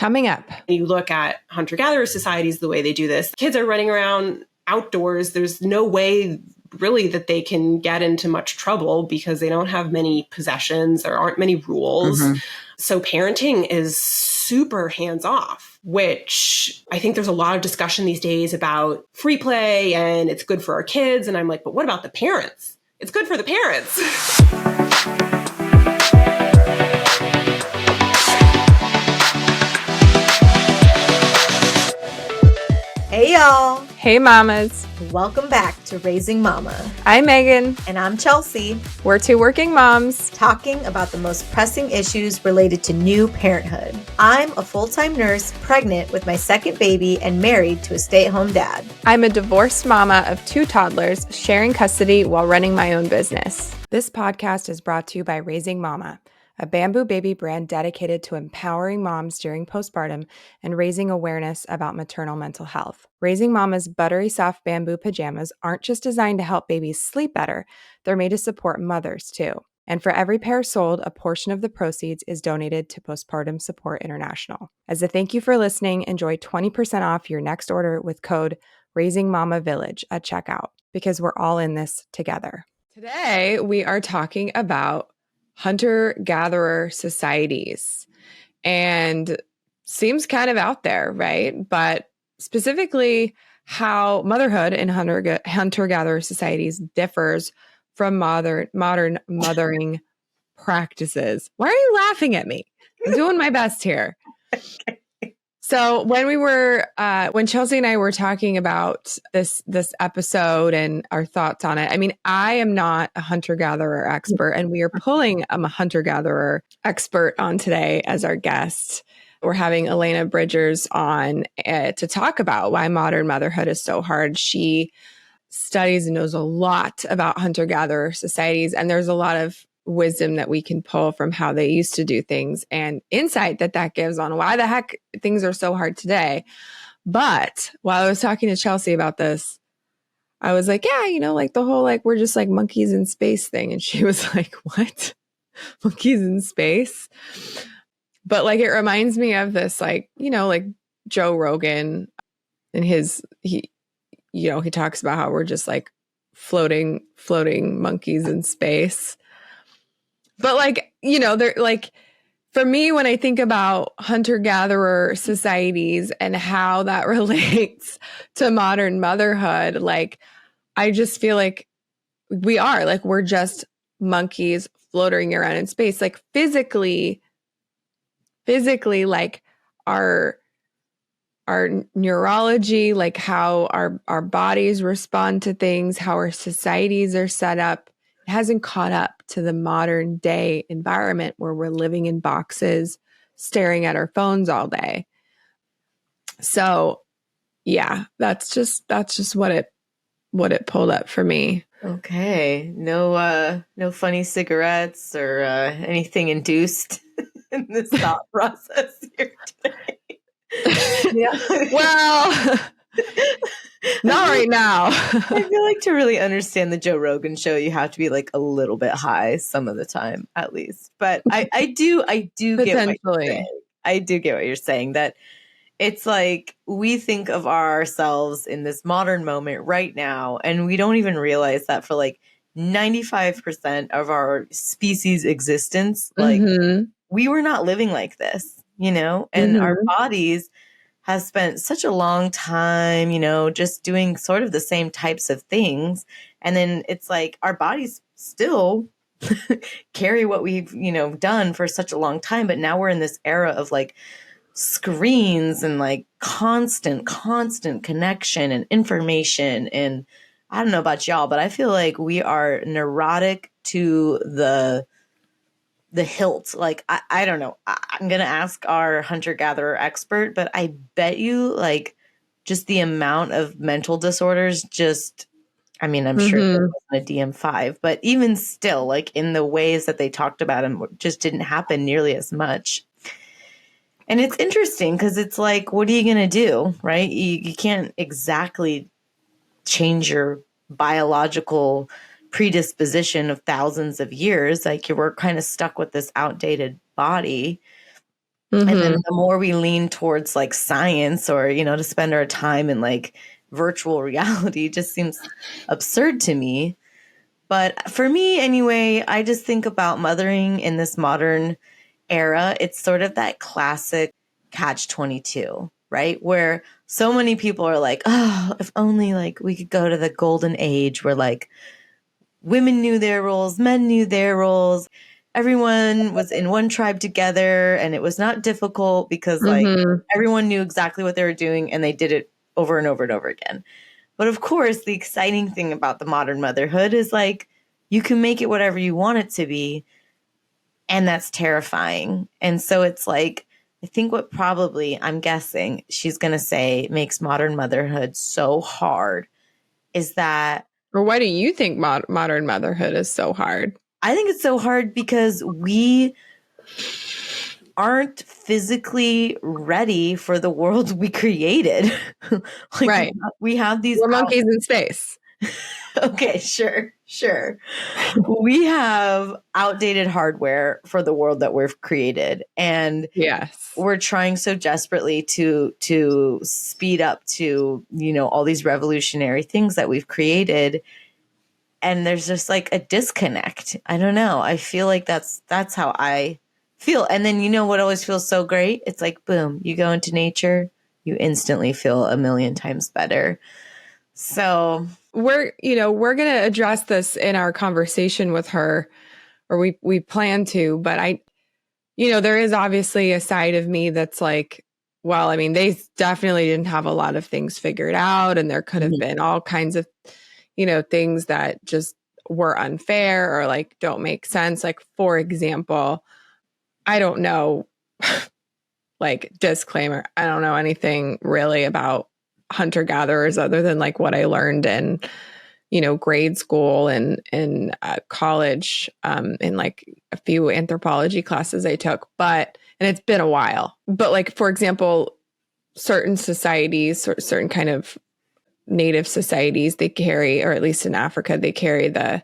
Coming up. You look at hunter-gatherer societies, the way they do this. Kids are running around outdoors. There's no way really that they can get into much trouble because they don't have many possessions. There aren't many rules. Mm-hmm. So parenting is super hands-off, which I think there's a lot of discussion these days about free play and it's good for our kids. And I'm like, but what about the parents? It's good for the parents. Hey y'all! Hey mamas! Welcome back to Raising Mama. I'm Megan. And I'm Chelsea. We're two working moms talking about the most pressing issues related to new parenthood. I'm a full-time nurse, pregnant with my second baby and married to a stay-at-home dad. I'm a divorced mama of two toddlers, sharing custody while running my own business. This podcast is brought to you by Raising Mama, a bamboo baby brand dedicated to empowering moms during postpartum and raising awareness about maternal mental health. Raising Mama's buttery soft bamboo pajamas aren't just designed to help babies sleep better, they're made to support mothers too. And for every pair sold, a portion of the proceeds is donated to Postpartum Support International. As a thank you for listening, enjoy 20% off your next order with code RaisingMamaVillage at checkout, because we're all in this together. Today, we are talking about hunter-gatherer societies, and seems kind of out there, right? But specifically how motherhood in hunter-gatherer societies differs from modern mothering practices. Why are you laughing at me? I'm doing my best here. So when Chelsea and I were talking about this episode and our thoughts on it, I mean, I am not a hunter-gatherer expert, and we are pulling a hunter-gatherer expert on today as our guest. We're having Elena Bridgers on to talk about why modern motherhood is so hard. She studies and knows a lot about hunter-gatherer societies, and there's a lot of wisdom that we can pull from how they used to do things and insight that gives on why the heck things are so hard today. But while I was talking to Chelsea about this, I was like, yeah, like the whole, like, we're just like monkeys in space thing. And she was like, what? Monkeys in space? But like, it reminds me of this, like, like Joe Rogan and he talks about how we're just like floating monkeys in space. But like, they're like, for me, when I think about hunter-gatherer societies and how that relates to modern motherhood, like, I just feel like we're just monkeys floating around in space. Like physically, like our neurology, like how our bodies respond to things, how our societies are set up, it hasn't caught up to the modern day environment where we're living in boxes, staring at our phones all day. So yeah, that's just what it pulled up for me. Okay. No funny cigarettes or anything induced in this thought process here today. Yeah. Well, not right now. I feel like to really understand the Joe Rogan show, you have to be like a little bit high some of the time, at least. But I do get what you're saying. I do get what you're saying, that it's like we think of ourselves in this modern moment right now, and we don't even realize that for like 95% of our species existence, like we were not living like this, and our bodies has spent such a long time, just doing sort of the same types of things. And then it's like our bodies still carry what we've, done for such a long time. But now we're in this era of like screens and like constant connection and information. And I don't know about y'all, but I feel like we are neurotic to the hilt. Like, I don't know. I'm going to ask our hunter-gatherer expert, but I bet you like just the amount of mental disorders I'm sure it wasn't a DM5, but even still, like in the ways that they talked about them just didn't happen nearly as much. And it's interesting because it's like, what are you going to do, right? You can't exactly change your biological predisposition of thousands of years. Like, you were kind of stuck with this outdated body. And then the more we lean towards like science or, to spend our time in like virtual reality just seems absurd to me. But for me anyway, I just think about mothering in this modern era. It's sort of that classic catch-22, right? Where so many people are like, oh, if only like we could go to the golden age where like women knew their roles, men knew their roles. Everyone was in one tribe together and it was not difficult because like everyone knew exactly what they were doing and they did it over and over and over again. But of course, the exciting thing about the modern motherhood is like you can make it whatever you want it to be. And that's terrifying. And so it's like, I think what probably, I'm guessing, she's going to say makes modern motherhood so hard is that. Or why do you think modern motherhood is so hard? I think it's so hard because we aren't physically ready for the world we created. Like, right. We have these. We're monkeys in space. Okay, sure. We have outdated hardware for the world that we've created. And yes, we're trying so desperately to speed up to, all these revolutionary things that we've created. And there's just like a disconnect. I don't know. I feel like that's how I feel. And then what always feels so great? It's like, boom, you go into nature, you instantly feel a million times better. So we're going to address this in our conversation with her, or we plan to, but there is obviously a side of me that's like, well, I mean, they definitely didn't have a lot of things figured out, and there could have been all kinds of, things that just were unfair or like don't make sense. Like, for example, I don't know, like, disclaimer, I don't know anything really about hunter-gatherers other than like what I learned in, grade school and in college, in like a few anthropology classes I took, and it's been a while. But like, for example, certain societies, certain kind of native societies, they carry, or at least in Africa, they carry the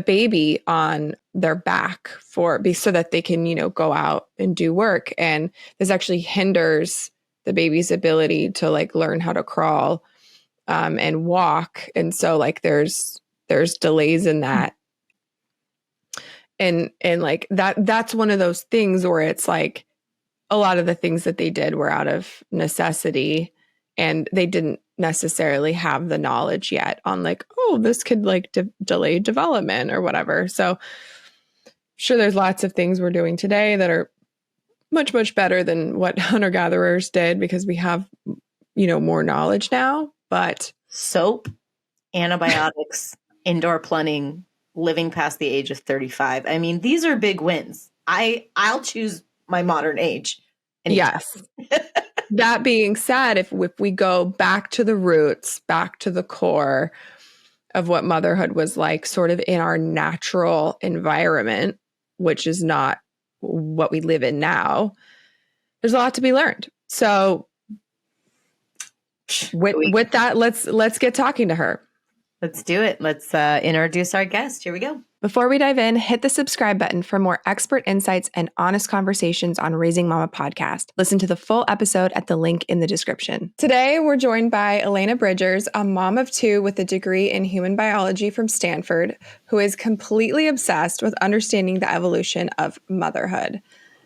baby on their back so that they can, go out and do work. And this actually hinders the baby's ability to like learn how to crawl and walk. And so like there's delays in that. And like that's one of those things where it's like a lot of the things that they did were out of necessity, and they didn't necessarily have the knowledge yet on like, oh, this could like delay development or whatever. So sure, there's lots of things we're doing today that are much, much better than what hunter-gatherers did because we have, more knowledge now. But soap, antibiotics, indoor plumbing, living past the age of 35. I mean, these are big wins. I'll choose my modern age. Anytime. Yes. That being said, if we go back to the roots, back to the core of what motherhood was like sort of in our natural environment, which is not what we live in now, there's a lot to be learned. So with that, let's get talking to her. Let's do it. Let's introduce our guest. Here we go. Before we dive in, hit the subscribe button for more expert insights and honest conversations on Raising Mama podcast. Listen to the full episode at the link in the description. Today, we're joined by Elena Bridgers, a mom of two with a degree in human biology from Stanford, who is completely obsessed with understanding the evolution of motherhood.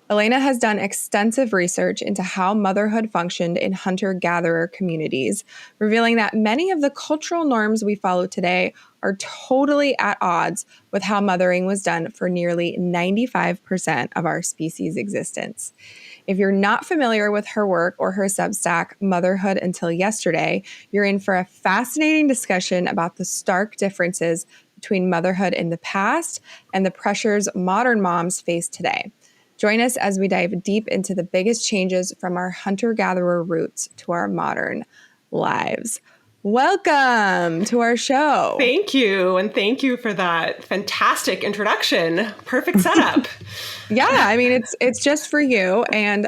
Elena has done extensive research into how motherhood functioned in hunter-gatherer communities, revealing that many of the cultural norms we follow today are totally at odds with how mothering was done for nearly 95% of our species' existence. If you're not familiar with her work or her Substack, Motherhood Until Yesterday, you're in for a fascinating discussion about the stark differences between motherhood in the past and the pressures modern moms face today. Join us as we dive deep into the biggest changes from our hunter-gatherer roots to our modern lives. Welcome to our show. Thank you. And thank you for that fantastic introduction. Perfect setup. Yeah, I mean, it's just for you. And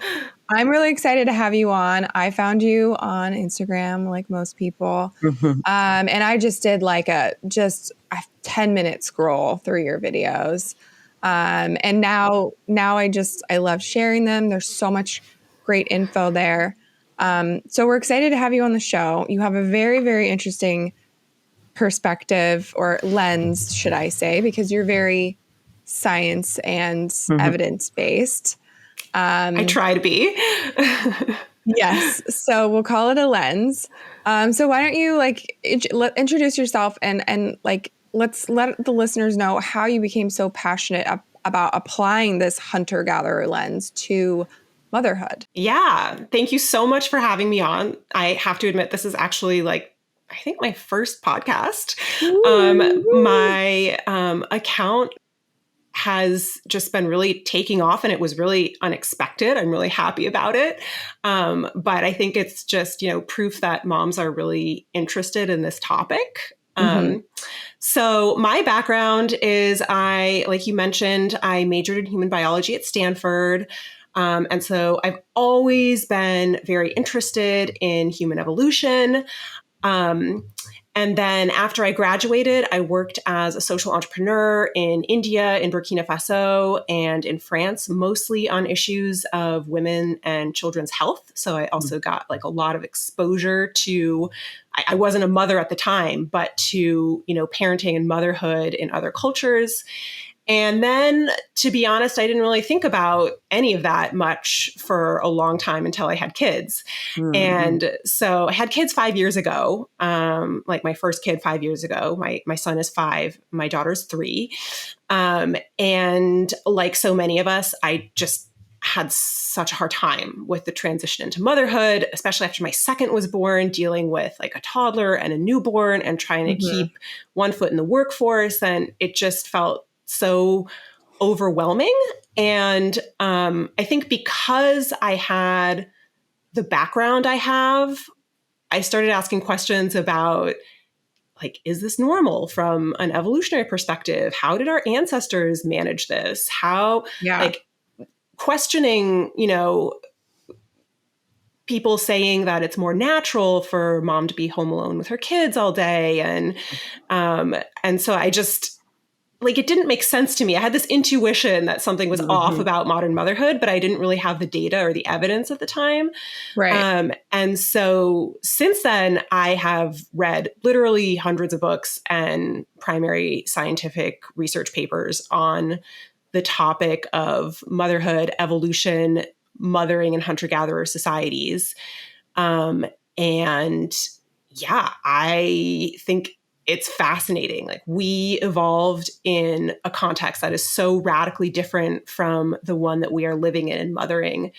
I'm really excited to have you on. I found you on Instagram, like most people. And I just did like a 10-minute scroll through your videos. And now I love sharing them. There's so much great info there. So we're excited to have you on the show. You have a very, very interesting perspective, or lens, should I say, because you're very science and evidence based. I try to be. Yes. So we'll call it a lens. So why don't you introduce yourself and let's let the listeners know how you became so passionate about applying this hunter-gatherer lens to motherhood. Yeah. Thank you so much for having me on. I have to admit, this is actually I think my first podcast. My account has just been really taking off, and it was really unexpected. I'm really happy about it. But I think it's just, proof that moms are really interested in this topic. So my background is like you mentioned, I majored in human biology at Stanford. And so I've always been very interested in human evolution. And then after I graduated, I worked as a social entrepreneur in India, in Burkina Faso, and in France, mostly on issues of women and children's health. So I also got a lot of exposure to, I wasn't a mother at the time, but to, parenting and motherhood in other cultures. And then, to be honest, I didn't really think about any of that much for a long time until I had kids. And so I had kids 5 years ago, my first kid 5 years ago. My son is 5, my daughter's 3. And like so many of us, I just had such a hard time with the transition into motherhood, especially after my second was born, dealing with a toddler and a newborn and trying to keep one foot in the workforce. And it just felt so overwhelming. And I think because I had the background I have, I started asking questions about is this normal from an evolutionary perspective? How did our ancestors manage this? How, questioning, people saying that it's more natural for mom to be home alone with her kids all day. And so I just, it didn't make sense to me. I had this intuition that something was off about modern motherhood, but I didn't really have the data or the evidence at the time. Right. And so since then, I have read literally hundreds of books and primary scientific research papers on the topic of motherhood, evolution, mothering, and hunter-gatherer societies. And yeah, I think it's fascinating. We evolved in a context that is so radically different from the one that we are living in and mothering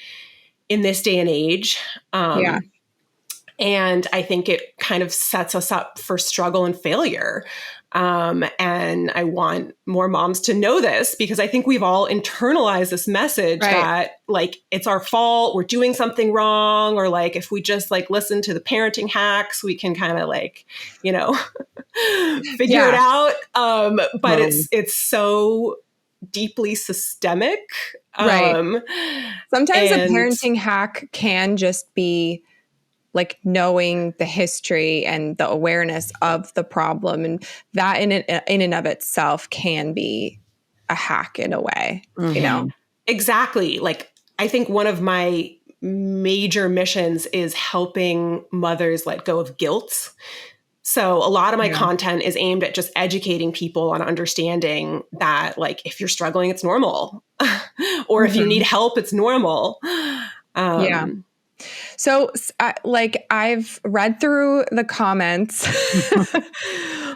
in this day and age. And I think it kind of sets us up for struggle and failure. And I want more moms to know this, because I think we've all internalized this message that it's our fault, we're doing something wrong, or if we just listen to the parenting hacks, we can kind of figure it out. But it's so deeply systemic. Right. Sometimes a parenting hack can just be knowing the history and the awareness of the problem, and that in and of itself can be a hack in a way, Exactly. I think one of my major missions is helping mothers let go of guilt. So a lot of my content is aimed at just educating people on understanding that if you're struggling, it's normal. Or if you need help, it's normal. So I've read through the comments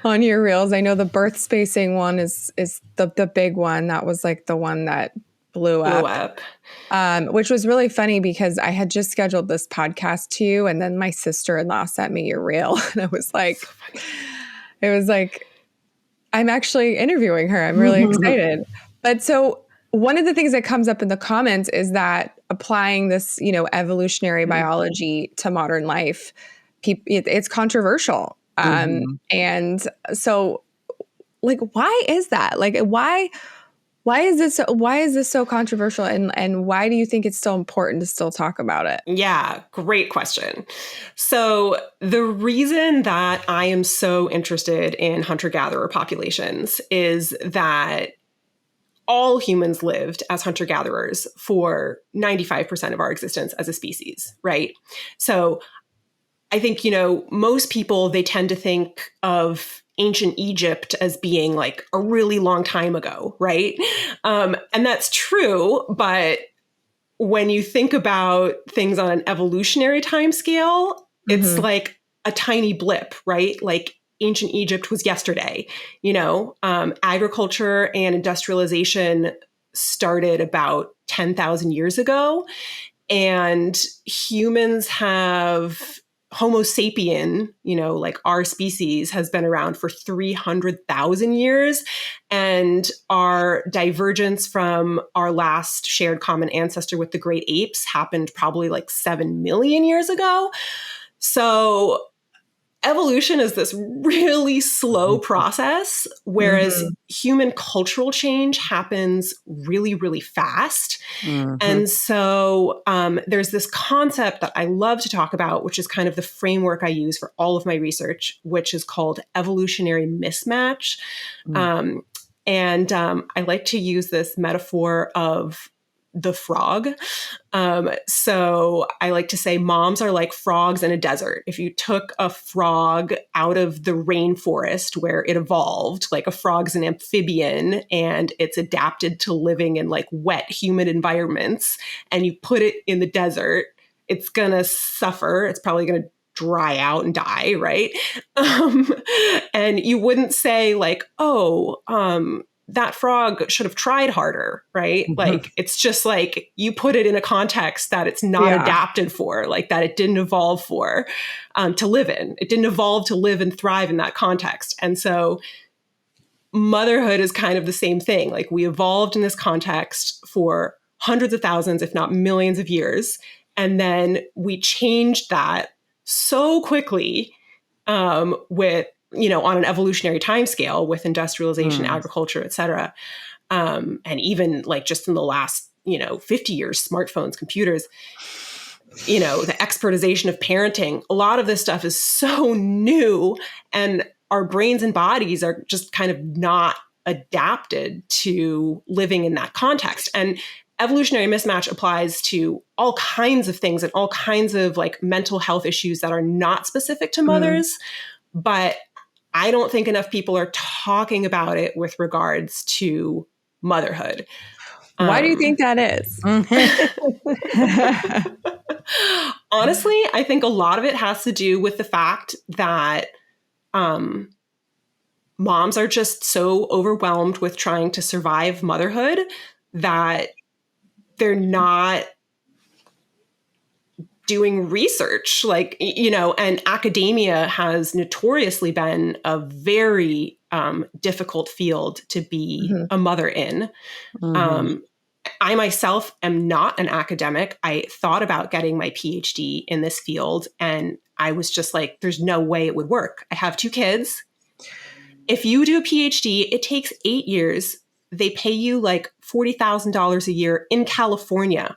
on your reels. I know the birth spacing one is the big one. That was the one that blew up. Which was really funny because I had just scheduled this podcast to you, and then my sister-in-law sent me your reel, and I was I'm actually interviewing her. I'm really excited. But so one of the things that comes up in the comments is that applying this, evolutionary biology to modern life, it's controversial. And so why is that? Why is this so controversial, and why do you think it's so important to still talk about it? Yeah, great question. So the reason that I am so interested in hunter-gatherer populations is that all humans lived as hunter-gatherers for 95% of our existence as a species, right? So I think, most people, they tend to think of ancient Egypt as being like a really long time ago, right? And that's true, but when you think about things on an evolutionary time scale, it's like a tiny blip, right? Like ancient Egypt was yesterday. Agriculture and industrialization started about 10,000 years ago, and humans have Homo sapien, like our species has been around for 300,000 years. And our divergence from our last shared common ancestor with the great apes happened probably like 7 million years ago. So evolution is this really slow process, whereas human cultural change happens really, really fast. And so there's this concept that I love to talk about, which is kind of the framework I use for all of my research, which is called evolutionary mismatch. And I like to use this metaphor of the frog. So I like to say moms are like frogs in a desert. If you took a frog out of the rainforest where it evolved, like a frog's an amphibian and it's adapted to living in like wet, humid environments, and you put it in the desert, it's going to suffer. It's probably going to dry out and die, right? And you wouldn't say like, that frog should have tried harder, right? Like, it's just like you put it in a context that it's not adapted for, like that it didn't evolve for, to live in. It didn't evolve to live and thrive in that context. And so motherhood is kind of the same thing. Like we evolved in this context for hundreds of thousands, if not millions of years. And then we changed that so quickly with, on an evolutionary timescale with industrialization, agriculture, et cetera. And even like just in the last, 50 years, smartphones, computers, the expertization of parenting, a lot of this stuff is so new, and our brains and bodies are just kind of not adapted to living in that context. And evolutionary mismatch applies to all kinds of things and all kinds of like mental health issues that are not specific to mothers. But I don't think enough people are talking about it with regards to motherhood. Why do you think that is? Honestly, I think a lot of it has to do with the fact that moms are just so overwhelmed with trying to survive motherhood that they're not doing research, like, and academia has notoriously been a very difficult field to be a mother in. I myself am not an academic. I thought about getting my PhD in this field, and I was just like, there's no way it would work. I have 2 kids. If you do a PhD, it takes 8 years. They pay you like $40,000 a year in California.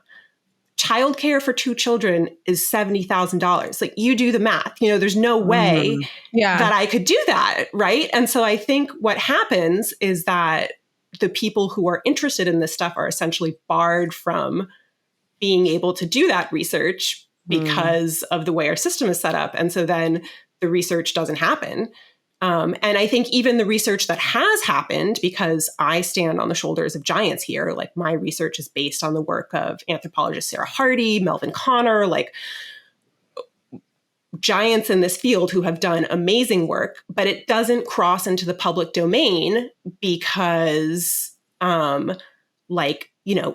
Childcare for 2 children is $70,000. Like, you do the math, there's no way that I could do that. Right. And so I think what happens is that the people who are interested in this stuff are essentially barred from being able to do that research because of the way our system is set up. And so then the research doesn't happen. And I think even the research that has happened, because I stand on the shoulders of giants here, like my research is based on the work of anthropologist Sarah Hardy, Melvin Connor, like giants in this field who have done amazing work, but it doesn't cross into the public domain because,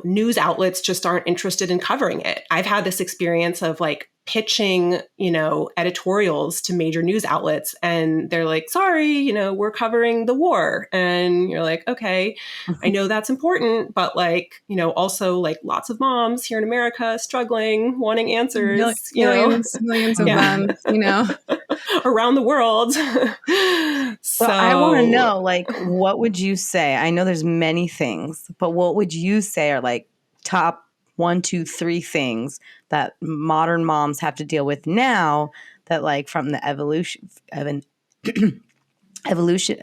news outlets just aren't interested in covering it. I've had this experience of like pitching, editorials to major news outlets, and they're like, sorry, we're covering the war. And you're like, okay, I know that's important, but like, also like lots of moms here in America struggling, wanting answers, millions of them, around the world. So I want to know, like, what would you say? I know there's many things, but what would you say are like top 1, 2, 3 things that modern moms have to deal with now that, like, from the evolution.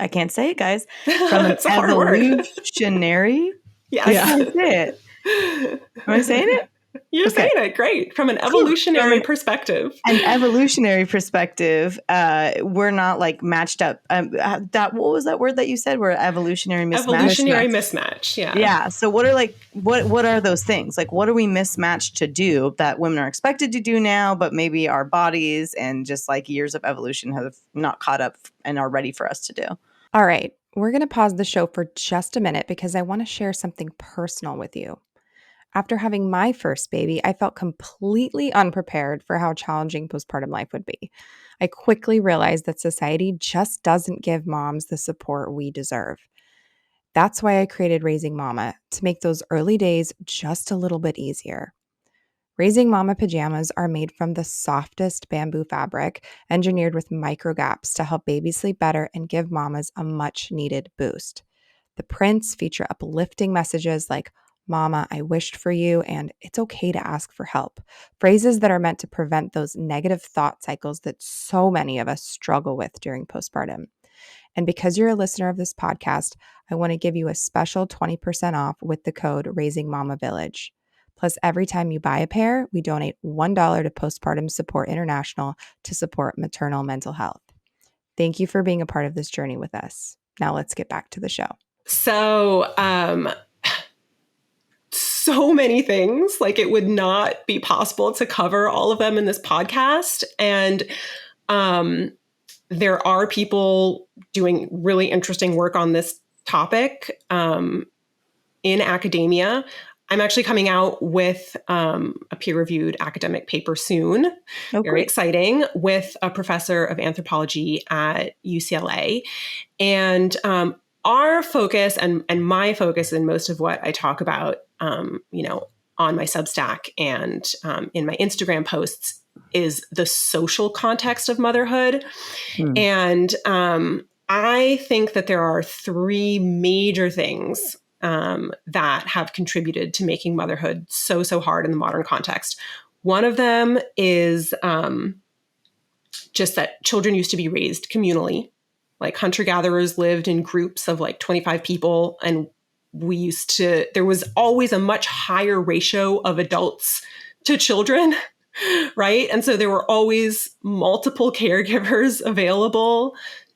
I can't say it, guys. From an It's a hard word. evolutionary. Yes. I can't say it. Am I saying it? You're Okay. saying it great. From an evolutionary perspective. An evolutionary perspective, we're not like matched up. What was that word that you said? We're evolutionary mismatch. Evolutionary mismatch. Yeah. Yeah. So what are those things? Like, what are we mismatched to do that women are expected to do now, but maybe our bodies and just like years of evolution have not caught up and are ready for us to do? All right, we're going to pause the show for just a minute because I want to share something personal with you. After having my first baby, I felt completely unprepared for how challenging postpartum life would be. I quickly realized that society just doesn't give moms the support we deserve. That's why I created Raising Mama, to make those early days just a little bit easier. Raising Mama pajamas are made from the softest bamboo fabric, engineered with micro gaps to help babies sleep better and give mamas a much needed boost. The prints feature uplifting messages like, "Mama, I wished for you," and "It's okay to ask for help." Phrases that are meant to prevent those negative thought cycles that so many of us struggle with during postpartum. And because you're a listener of this podcast, I want to give you a special 20% off with the code Raising Mama Village. Plus, every time you buy a pair, we donate $1 to Postpartum Support International to support maternal mental health. Thank you for being a part of this journey with us. Now let's get back to the show. So, so many things, like it would not be possible to cover all of them in this podcast. And there are people doing really interesting work on this topic in academia. I'm actually coming out with a peer-reviewed academic paper soon, very exciting, with a professor of anthropology at UCLA. And our focus and my focus in most of what I talk about, on my Substack and in my Instagram posts is the social context of motherhood. And I think that there are three major things that have contributed to making motherhood so hard in the modern context. One of them is just that children used to be raised communally. Like hunter-gatherers lived in groups of like 25 people, and there was always a much higher ratio of adults to children, right? And so there were always multiple caregivers available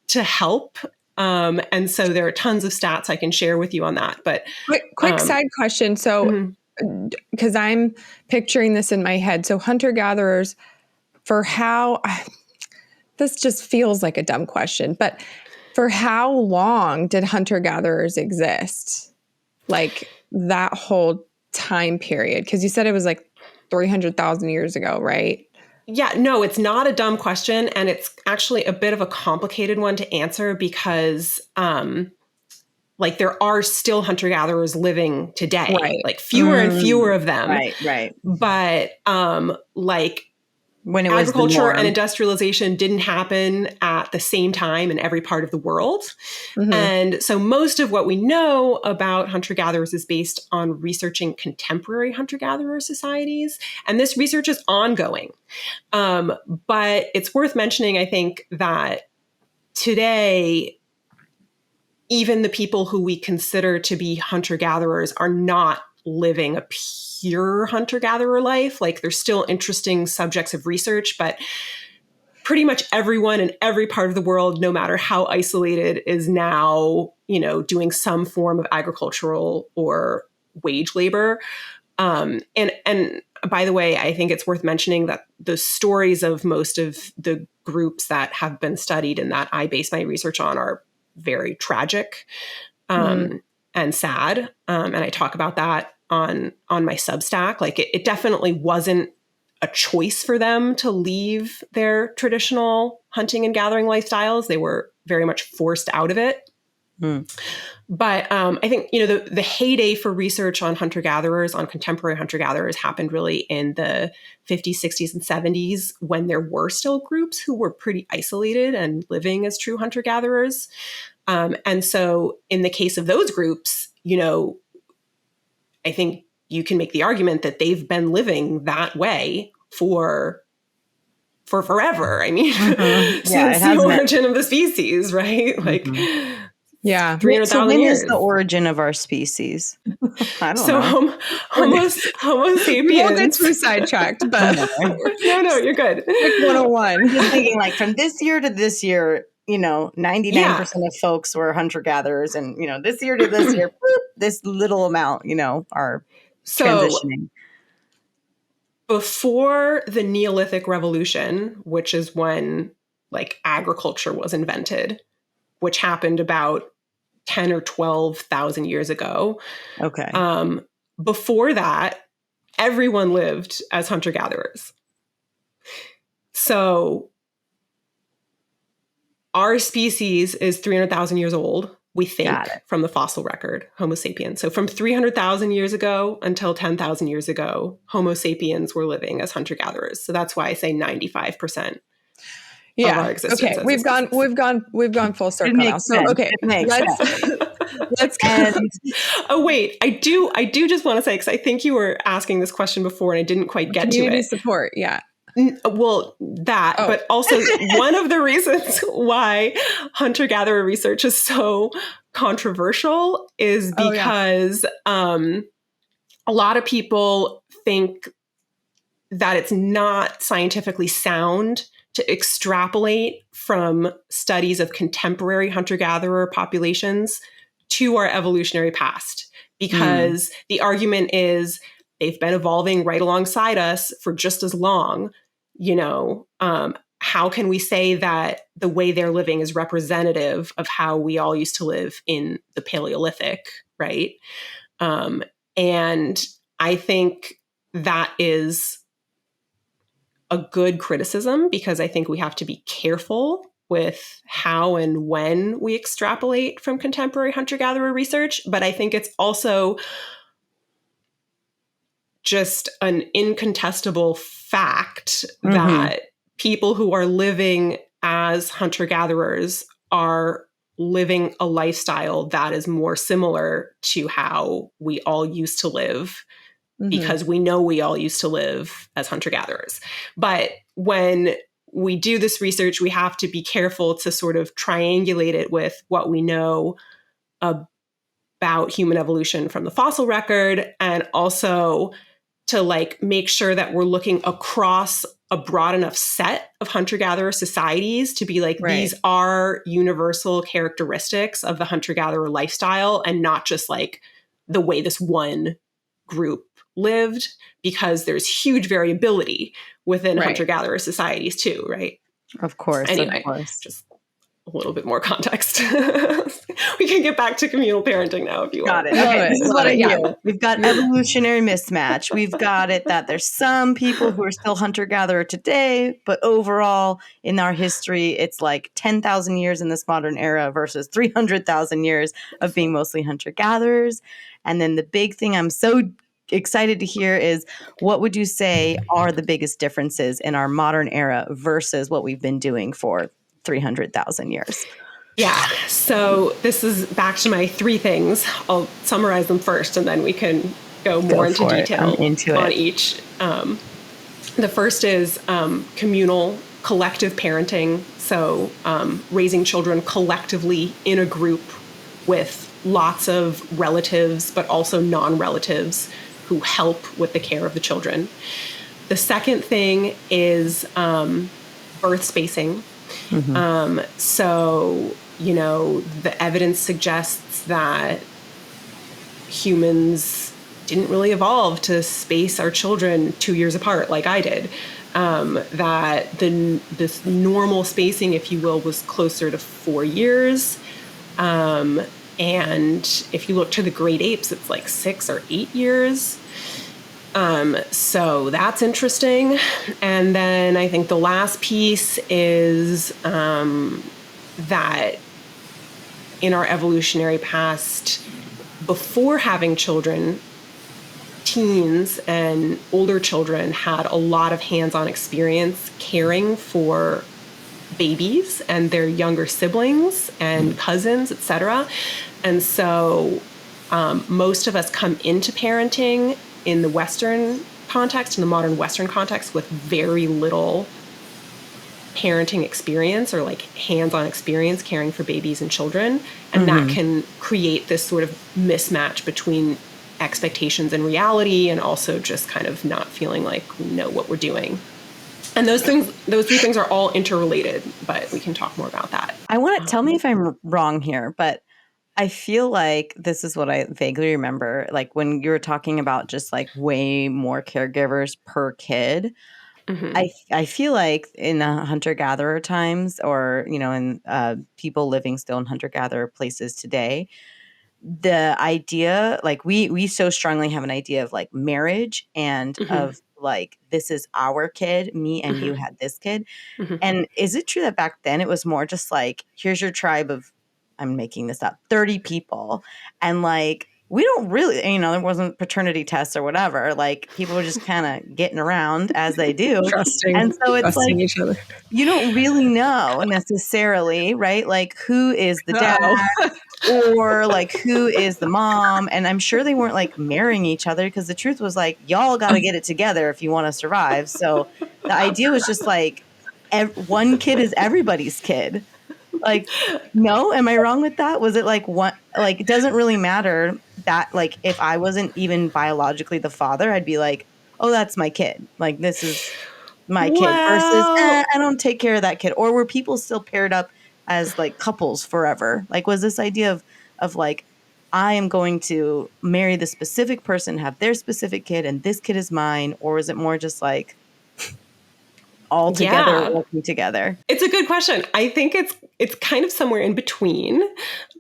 to help. And so there are tons of stats I can share with you on that. But quick side question. So, because I'm picturing this in my head. So hunter-gatherers, this just feels like a dumb question, but for how long did hunter-gatherers exist? Like that whole time period? Because you said it was like 300,000 years ago, right? Yeah, no, it's not a dumb question. And it's actually a bit of a complicated one to answer because like there are still hunter-gatherers living today, right. like fewer and fewer of them. Right. But like when it was agriculture and industrialization didn't happen at the same time in every part of the world. And so most of what we know about hunter-gatherers is based on researching contemporary hunter-gatherer societies. And this research is ongoing. But it's worth mentioning, I think, that today, even the people who we consider to be hunter-gatherers are not living a pure hunter-gatherer life. Like there's still interesting subjects of research, but pretty much everyone in every part of the world, no matter how isolated, is now, doing some form of agricultural or wage labor. And by the way, I think it's worth mentioning that the stories of most of the groups that have been studied and that I base my research on are very tragic and sad. And I talk about that on my Substack. Like it definitely wasn't a choice for them to leave their traditional hunting and gathering lifestyles. They were very much forced out of it. But I think, the heyday for research on hunter-gatherers, on contemporary hunter-gatherers, happened really in the 50s, 60s, and 70s when there were still groups who were pretty isolated and living as true hunter-gatherers. And so in the case of those groups, I think you can make the argument that they've been living that way for for forever. I mean, Yeah, since the origin of the species, right? Like, yeah. 300,000 so when years. is the origin of our species? I don't know. Homo sapiens. We won't get too sidetracked, but no, you're good. Quick 101. I'm just thinking, like, from this year to this year, 99% of folks were hunter-gatherers, and this year to this year, this little amount, are transitioning. Before the Neolithic Revolution, which is when like agriculture was invented, which happened about 10 or 12,000 years ago. Okay. Before that, everyone lived as hunter-gatherers. So our species is 300,000 years old, we think, from the fossil record, Homo sapiens. So from 300,000 years ago until 10,000 years ago, Homo sapiens were living as hunter-gatherers. So that's why I say 95%. Of our existence. Okay. We've gone full circle now. So okay, let's end. Oh wait, I do just want to say, because I think you were asking this question before and I didn't quite get to it. Community support, yeah. Well, but also one of the reasons why hunter-gatherer research is so controversial is because a lot of people think that it's not scientifically sound to extrapolate from studies of contemporary hunter-gatherer populations to our evolutionary past, because the argument is they've been evolving right alongside us for just as long. How can we say that the way they're living is representative of how we all used to live in the Paleolithic, right? And I think that is a good criticism, because I think we have to be careful with how and when we extrapolate from contemporary hunter-gatherer research. But I think it's also just an incontestable fact that people who are living as hunter-gatherers are living a lifestyle that is more similar to how we all used to live, because we know we all used to live as hunter-gatherers. But when we do this research, we have to be careful to sort of triangulate it with what we know about human evolution from the fossil record, and also to like make sure that we're looking across a broad enough set of hunter-gatherer societies to be like, these are universal characteristics of the hunter-gatherer lifestyle, and not just like the way this one group lived, because there's huge variability within hunter-gatherer societies too, right? Of course. Anyway, just a little bit more context. We can get back to communal parenting now if you want. Got it. Okay, this is what I hear. We've got evolutionary mismatch. We've got it that there's some people who are still hunter-gatherer today, but overall in our history, it's like 10,000 years in this modern era versus 300,000 years of being mostly hunter-gatherers. And then the big thing I'm so excited to hear is, what would you say are the biggest differences in our modern era versus what we've been doing for 300,000 years? Yeah. So this is back to my three things. I'll summarize them first, and then we can go more into detail on each. The first is communal, collective parenting. So raising children collectively in a group with lots of relatives, but also non-relatives who help with the care of the children. The second thing is birth spacing. So, the evidence suggests that humans didn't really evolve to space our children 2 years apart like I did. That this normal spacing, if you will, was closer to 4 years. And if you look to the great apes, it's like 6 or 8 years. So that's interesting. And then I think the last piece is that in our evolutionary past, before having children, teens and older children had a lot of hands-on experience caring for babies and their younger siblings and cousins, etc. And so most of us come into parenting in the Western context, in the modern Western context, with very little parenting experience or like hands-on experience caring for babies and children. And that can create this sort of mismatch between expectations and reality, and also just kind of not feeling like we know what we're doing. And those three things are all interrelated, but we can talk more about that. I want to tell me if I'm wrong here, but I feel like this is what I vaguely remember. Like when you were talking about just like way more caregivers per kid, I feel like in hunter-gatherer times, or, you know, in people living still in hunter-gatherer places today, the idea, like we so strongly have an idea of like marriage and of like, this is our kid, me and you had this kid. And is it true that back then it was more just like, here's your tribe of, I'm making this up, 30 people. And like, we don't really, you know, there wasn't paternity tests or whatever. Like people were just kind of getting around as they do. And so it's like, each other. You don't really know necessarily, right? Like who is the dad or like who is the mom? And I'm sure they weren't like marrying each other, because the truth was like, y'all got to get it together if you want to survive. So the idea was just like, one kid is everybody's kid. Like, no, am I wrong with that? Was it like one, like, it doesn't really matter that, like, if I wasn't even biologically the father, I'd be like, oh, that's my kid. Like, this is my kid versus, I don't take care of that kid. Or were people still paired up as like couples forever? Like, was this idea of like, I am going to marry the specific person, have their specific kid, and this kid is mine? Or is it more just like all together, working together? It's a good question. I think it's kind of somewhere in between.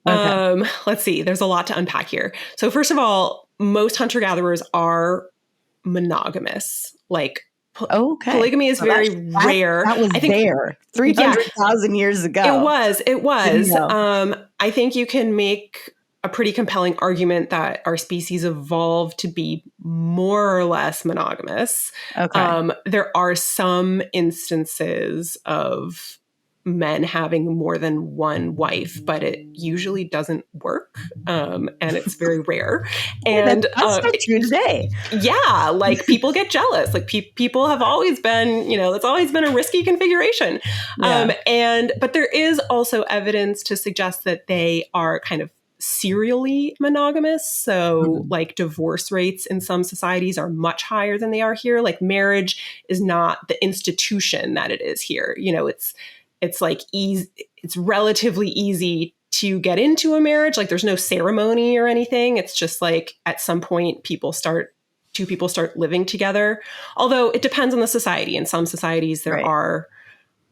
Okay. Let's see. There's a lot to unpack here. So first of all, most hunter-gatherers are monogamous. Like polygamy is very rare. That was, I think, there 300,000 years ago. It was. I think you can make a pretty compelling argument that our species evolved to be more or less monogamous. Okay. There are some instances of men having more than one wife, but it usually doesn't work. And it's very rare. And that's still true today. Yeah, like people get jealous. Like people have always been, you know, it's always been a risky configuration. Yeah. But there is also evidence to suggest that they are kind of serially monogamous. So like divorce rates in some societies are much higher than they are here. Like marriage is not the institution that it is here. You know, it's like easy, it's relatively easy to get into a marriage. Like there's no ceremony or anything. It's just like at some point two people start living together. Although it depends on the society. In some societies there are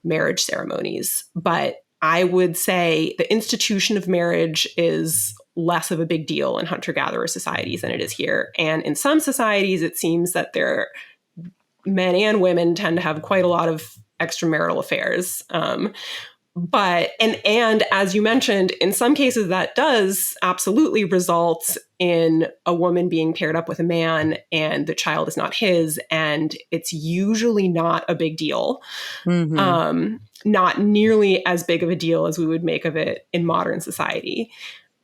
marriage ceremonies, but I would say the institution of marriage is less of a big deal in hunter-gatherer societies than it is here. And in some societies, it seems that men and women tend to have quite a lot of extramarital affairs. But as you mentioned, in some cases that does absolutely result in a woman being paired up with a man and the child is not his, and it's usually not a big deal. Not nearly as big of a deal as we would make of it in modern society.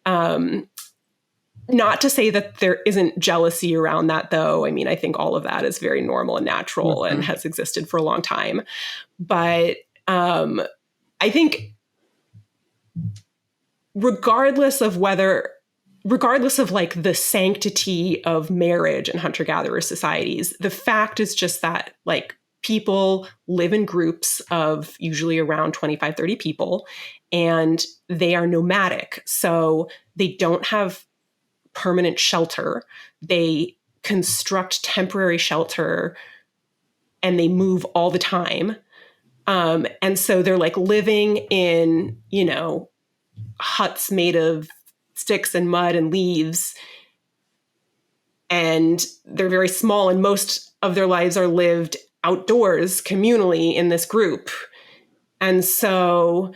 Not to say that there isn't jealousy around that, though. I mean, I think all of that is very normal and natural and has existed for a long time. But I think regardless of like the sanctity of marriage in hunter-gatherer societies, the fact is just that like people live in groups of usually around 25, 30 people, and they are nomadic. So they don't have permanent shelter. They construct temporary shelter and they move all the time. And so they're like living in, you know, huts made of sticks and mud and leaves. And they're very small, and most of their lives are lived outdoors communally in this group. And so,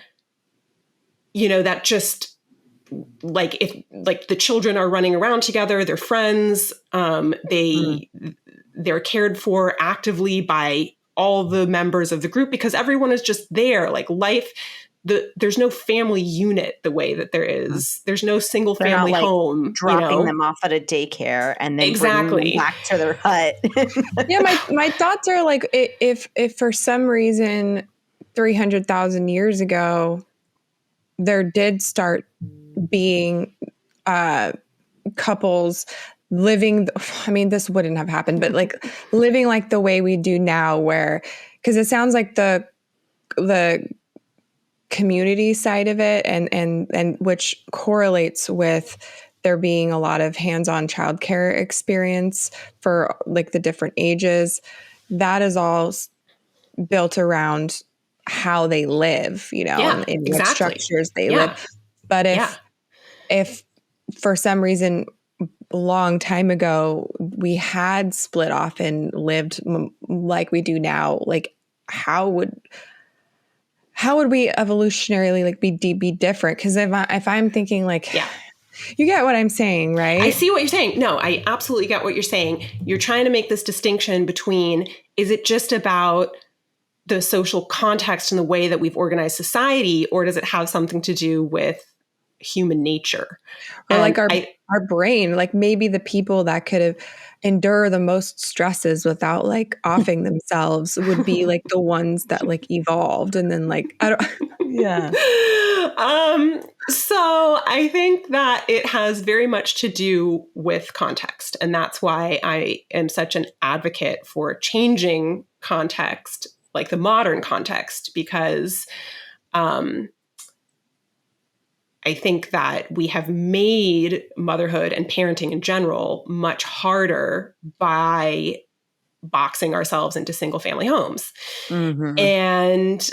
you know, that just like if like the children are running around together, they're friends, they're cared for actively by all the members of the group because everyone is just there. Like life, there's no family unit the way that there is. There's no single family home. Dropping them off at a daycare and then bringing them back to their hut. Yeah, my thoughts are like if for some reason 300,000 years ago, there did start being couples living, I mean, this wouldn't have happened, but like living like the way we do now, where, because it sounds like the community side of it, and which correlates with there being a lot of hands-on childcare experience for like the different ages, that is all built around how they live, Yeah, and what exactly. structures they Yeah. live. But if for some reason a long time ago we had split off and lived like we do now, like how would we evolutionarily like be different? Because if I'm thinking like, Yeah. you get what I'm saying, right? I see what you're saying. No, I absolutely get what you're saying. You're trying to make this distinction between, is it just about the social context and the way that we've organized society, or does it have something to do with human nature? Or And like our brain, like maybe the people that could have endure the most stresses without like offing themselves would be like the ones that like evolved, and then like I don't Yeah. So I think that it has very much to do with context. And that's why I am such an advocate for changing context, like the modern context, because I think that we have made motherhood and parenting in general much harder by boxing ourselves into single family homes. Mm-hmm. And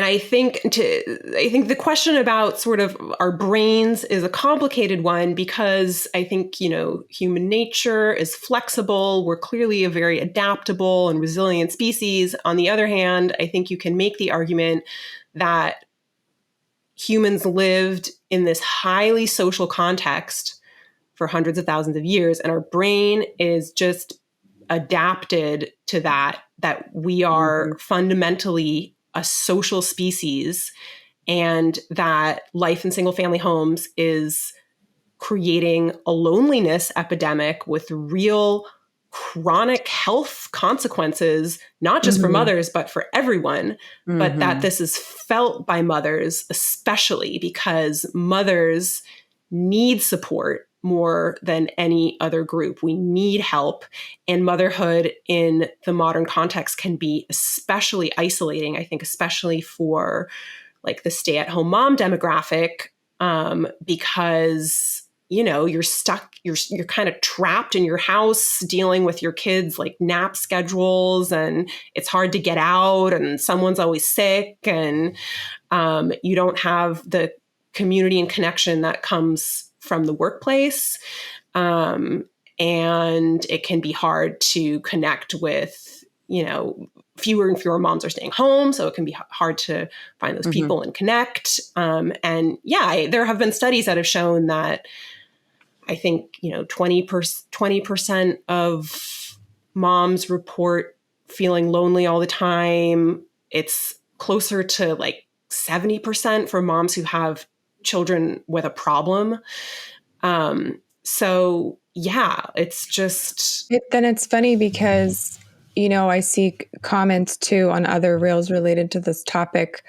I think the question about sort of our brains is a complicated one, because I think, human nature is flexible. We're clearly a very adaptable and resilient species. On the other hand, I think you can make the argument that humans lived in this highly social context for hundreds of thousands of years, and our brain is just adapted to that we are fundamentally a social species, and that life in single family homes is creating a loneliness epidemic with real chronic health consequences, not just for mothers, but for everyone. But that this is felt by mothers, especially because mothers need support more than any other group. We need help. And motherhood in the modern context can be especially isolating, I think, especially for like the stay-at-home mom demographic, because you're stuck, you're kind of trapped in your house dealing with your kids' like nap schedules, and it's hard to get out, and someone's always sick, and you don't have the community and connection that comes from the workplace. And it can be hard to connect with, fewer and fewer moms are staying home. So it can be hard to find those people and connect. And yeah, there have been studies that have shown that I think, 20% of moms report feeling lonely all the time. It's closer to like 70% for moms who have children with a problem. So yeah, it's just. Then it's funny because, I see comments too on other reels related to this topic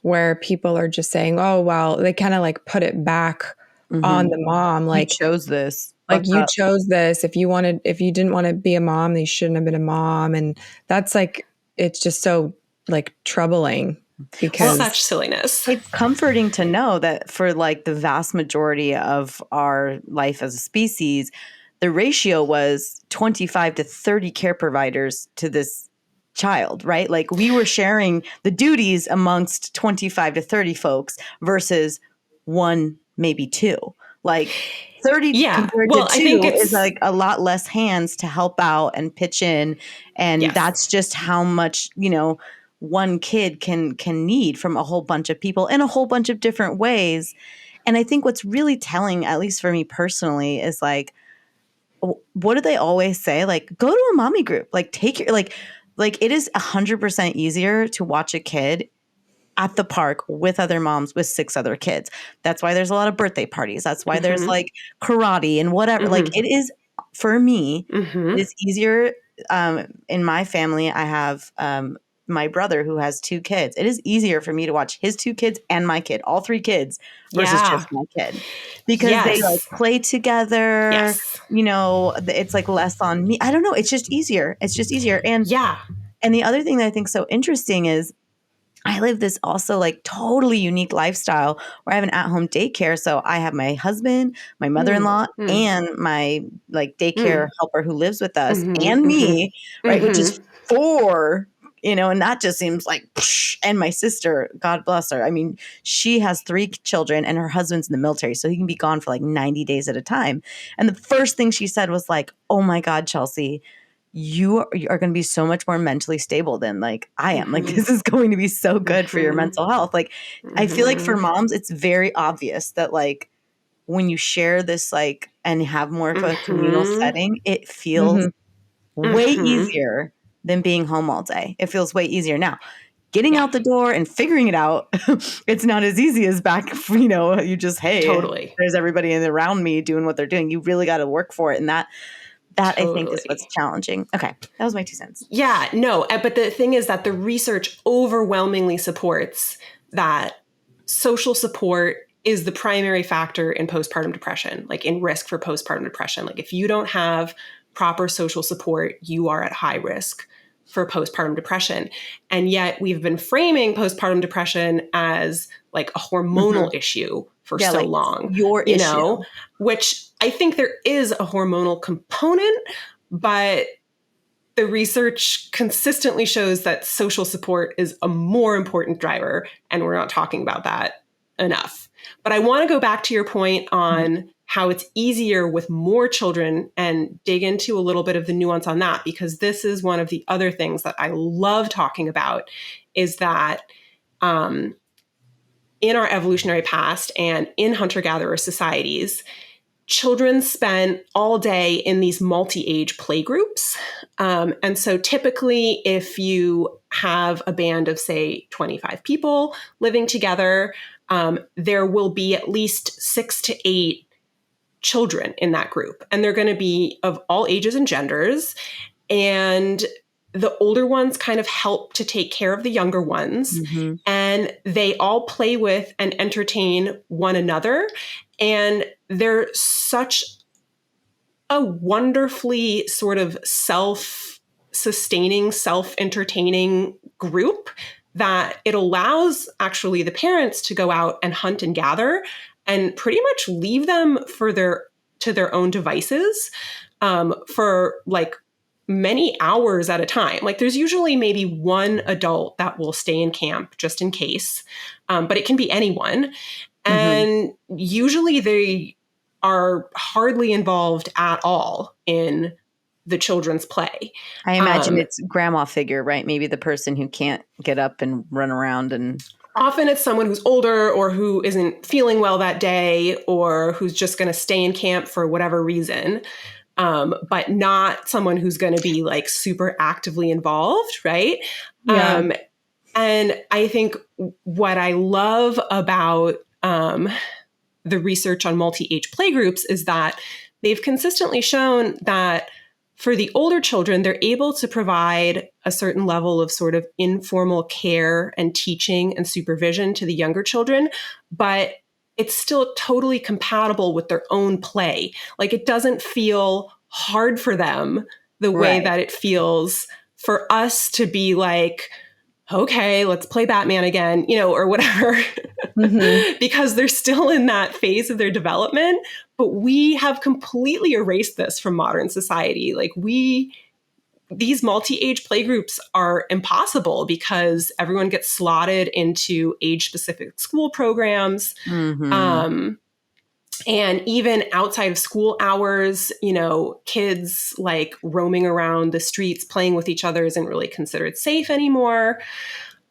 where people are just saying, oh, well, they kind of like put it back on the mom. Like, you chose this. Like you chose this. If you didn't want to be a mom, then you shouldn't have been a mom. And that's like, it's just so like troubling because such silliness. It's comforting to know that for like the vast majority of our life as a species, the ratio was 25 to 30 care providers to this child, right? Like we were sharing the duties amongst 25 to 30 folks versus one, maybe two. Like 30 compared to 2 I think is like a lot less hands to help out and pitch in. And that's just how much, one kid can need from a whole bunch of people in a whole bunch of different ways. And I think what's really telling, at least for me personally, is like, what do they always say? Like, go to a mommy group, like take your, like it is 100% easier to watch a kid at the park with other moms with 6 other kids. That's why there's a lot of birthday parties. That's why there's like karate and whatever. Like it is, for me, it is easier in my family, I have my brother who has 2 kids. It is easier for me to watch his 2 kids and my kid, all 3 kids, versus Yeah. just my kid, because they like Yes. play together. Yes. You know, it's like less on me. I don't know. It's just easier. It's just easier. And Yeah. the other thing that I think so interesting is I live this also like totally unique lifestyle where I have an at-home daycare. So I have my husband, my mother-in-law, and my like daycare helper who lives with us, and me, right? Which is 4, you know, and that just seems like, and my sister, God bless her. I mean, she has 3 children and her husband's in the military, so he can be gone for like 90 days at a time. And the first thing she said was like, "Oh my God, Chelsea, you are going to be so much more mentally stable than like I am. Like this is going to be so good for your mental health." Like I feel like for moms, it's very obvious that like when you share this like and have more of a communal setting, it feels way easier than being home all day. It feels way easier. Now, getting out the door and figuring it out, it's not as easy as back, you know, you just, hey, Totally. there's everybody around me doing what they're doing. You really got to work for it. And that I think is what's challenging. Okay. That was my 2 cents. Yeah, no. But the thing is that the research overwhelmingly supports that social support is the primary factor in postpartum depression, like in risk for postpartum depression. Like if you don't have proper social support, you are at high risk for postpartum depression. And yet we've been framing postpartum depression as like a hormonal issue for so like long, your you issue. know, which I think there is a hormonal component, but the research consistently shows that social support is a more important driver, and we're not talking about that enough. But I want to go back to your point on how it's easier with more children and dig into a little bit of the nuance on that, because this is one of the other things that I love talking about is that in our evolutionary past and in hunter-gatherer societies, children spent all day in these multi-age playgroups. And so typically, if you have a band of, say, 25 people living together, there will be at least 6 to 8 children in that group. And they're going to be of all ages and genders. And the older ones kind of help to take care of the younger ones. And they all play with and entertain one another. And they're such a wonderfully sort of self-sustaining, self-entertaining group that it allows actually the parents to go out and hunt and gather and pretty much leave them to their own devices for like many hours at a time. Like there's usually maybe one adult that will stay in camp just in case, but it can be anyone. And usually they are hardly involved at all in the children's play. I imagine it's grandma figure, right? Maybe the person who can't get up and run around. And often it's someone who's older or who isn't feeling well that day or who's just going to stay in camp for whatever reason. But not someone who's going to be like super actively involved, right? Yeah. And I think what I love about the research on multi-age playgroups is that they've consistently shown that for the older children, they're able to provide a certain level of sort of informal care and teaching and supervision to the younger children, but it's still totally compatible with their own play. Like it doesn't feel hard for them the way that it feels for us to be like, okay, let's play Batman again, you know, or whatever, because they're still in that phase of their development. But we have completely erased this from modern society. Like these multi-age playgroups are impossible because everyone gets slotted into age-specific school programs. And even outside of school hours, you know, kids like roaming around the streets playing with each other isn't really considered safe anymore.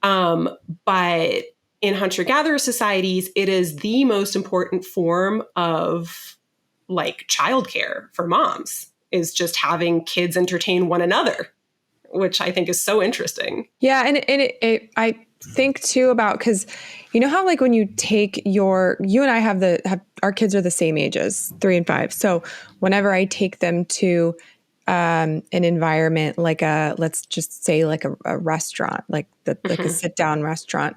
But in hunter-gatherer societies, it is the most important form of like childcare for moms, is just having kids entertain one another, which I think is so interesting. Yeah. And I think too about, because you know how like when you take you and I have our kids are the same ages, 3 and 5. So whenever I take them to an environment like let's just say like a restaurant, like a sit down restaurant,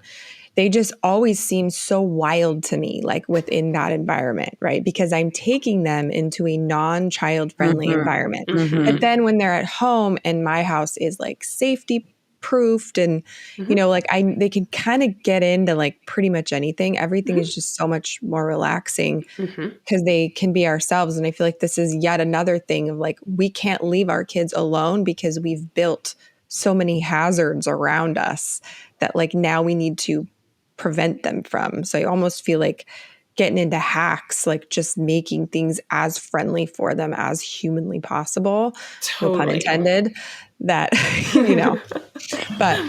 they just always seem so wild to me, like within that environment, right? Because I'm taking them into a non-child friendly environment. But then when they're at home and my house is like safety proofed and like they can kind of get into like pretty much anything. Everything is just so much more relaxing because they can be ourselves. And I feel like this is yet another thing of like we can't leave our kids alone because we've built so many hazards around us that like now we need to prevent them from. So I almost feel like getting into hacks, like just making things as friendly for them as humanly possible. No pun intended. That, but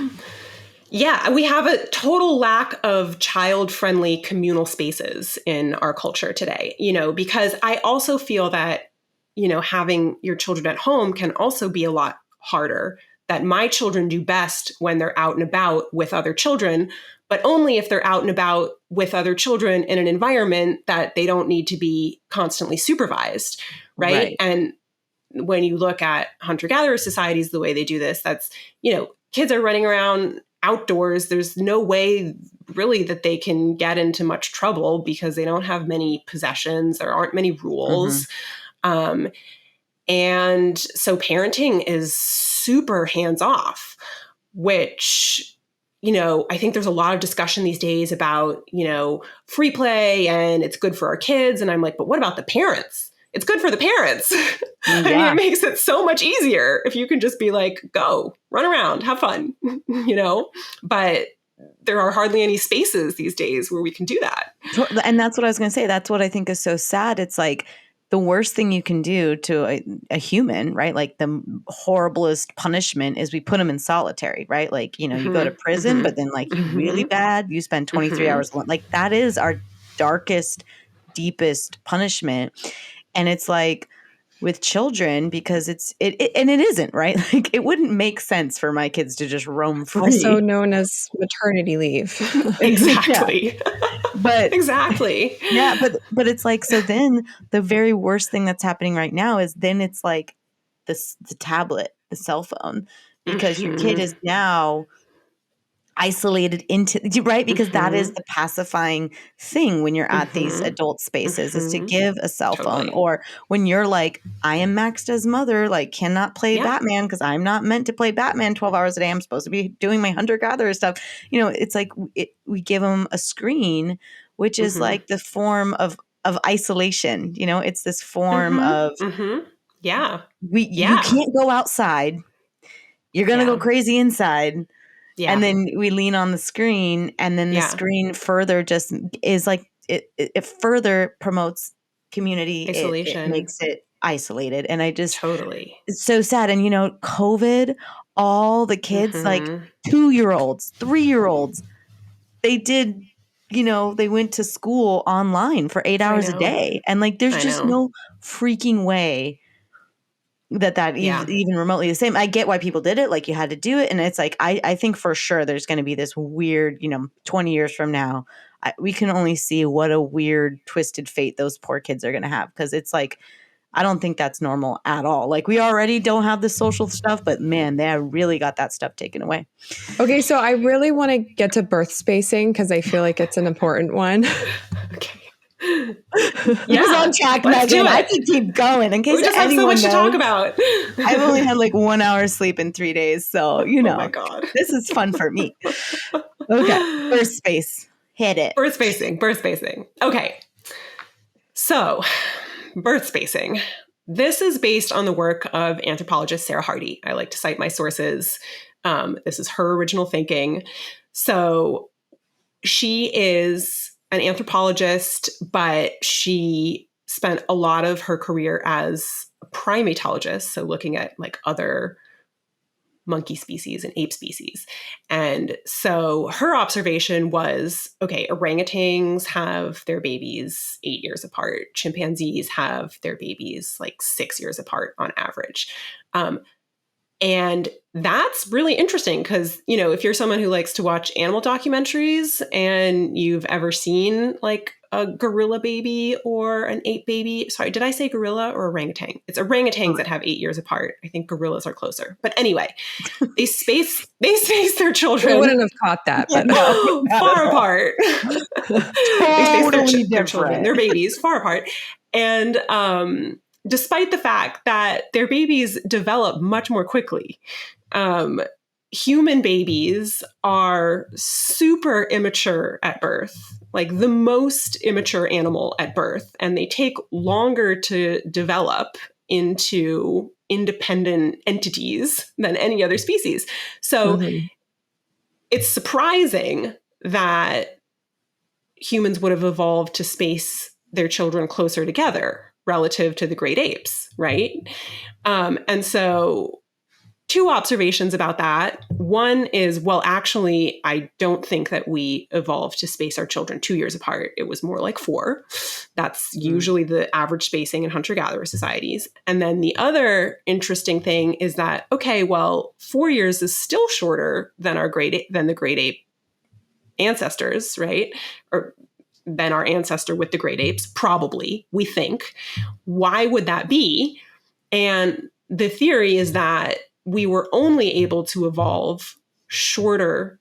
yeah, we have a total lack of child-friendly communal spaces in our culture today, because I also feel that, having your children at home can also be a lot harder, that my children do best when they're out and about with other children, but only if they're out and about with other children in an environment that they don't need to be constantly supervised, right? And when you look at hunter-gatherer societies, the way they do this, that's, kids are running around outdoors. There's no way really that they can get into much trouble because they don't have many possessions. There aren't many rules. And so parenting is super hands-off, which, I think there's a lot of discussion these days about, free play and it's good for our kids. And I'm like, but what about the parents? It's good for the parents. I mean, it makes it so much easier if you can just be like, go, run around, have fun, but there are hardly any spaces these days where we can do that. And that's what I was going to say. That's what I think is so sad. It's like the worst thing you can do to a human, right? Like the horriblest punishment is we put them in solitary, right? Like, you go to prison, but then like you really bad, you spend 23 hours alone. Like that is our darkest, deepest punishment. And it's like with children, because and it isn't, right? Like it wouldn't make sense for my kids to just roam free. Also known as maternity leave. Exactly. But exactly. Yeah. But it's like, so then the very worst thing that's happening right now is then it's like the tablet, the cell phone, because your kid is now isolated into, right? Because that is the pacifying thing when you're at these adult spaces is to give a cell phone. Or when you're like, I am maxed as mother, like cannot play Batman because I'm not meant to play Batman 12 hours a day. I'm supposed to be doing my hunter-gatherer stuff. It's like we give them a screen, which is like the form of isolation. It's this form of, you can't go outside. You're going to go crazy inside. Yeah. And then we lean on the screen, and then the screen further just is like it further promotes community isolation. It makes it isolated. And I just it's so sad. And COVID, all the kids, like 2-year-olds, 3-year-olds, they did, they went to school online for 8 hours a day. And like there's just no freaking way that even remotely the same. I get why people did it. Like you had to do it. And it's like, I think for sure there's going to be this weird, 20 years from now, we can only see what a weird twisted fate those poor kids are going to have. Cause it's like, I don't think that's normal at all. Like we already don't have the social stuff, but man, they really got that stuff taken away. Okay. So I really want to get to birth spacing because I feel like it's an important one. Okay. Yeah, on track, Megan. I can keep going in case we just have so much to talk about. I've only had like 1 hour sleep in 3 days, so oh my God, this is fun for me. Okay, birth space, hit it. Birth spacing. Okay, so birth spacing. This is based on the work of anthropologist Sarah Hardy. I like to cite my sources. This is her original thinking. So she is an anthropologist, but she spent a lot of her career as a primatologist, so looking at like other monkey species and ape species. And so her observation was, okay, orangutans have their babies 8 years apart. Chimpanzees have their babies like 6 years apart on average. And that's really interesting because, if you're someone who likes to watch animal documentaries and you've ever seen like a gorilla baby or an ape baby. Sorry, did I say gorilla or orangutan? It's orangutans that have 8 years apart. I think gorillas are closer. But anyway, they space their children. I wouldn't have caught that, but far apart. They space their children, their babies, far apart. And despite the fact that their babies develop much more quickly, human babies are super immature at birth, like the most immature animal at birth, and they take longer to develop into independent entities than any other species. So it's surprising that humans would have evolved to space their children closer together relative to the great apes, right? And so 2 observations about that. One is, well, actually, I don't think that we evolved to space our children 2 years apart. It was more like 4. That's usually the average spacing in hunter-gatherer societies. And then the other interesting thing is that, okay, well, 4 years is still shorter than the great ape ancestors, right? Or than our ancestor with the great apes, probably, we think. Why would that be? And the theory is that we were only able to evolve shorter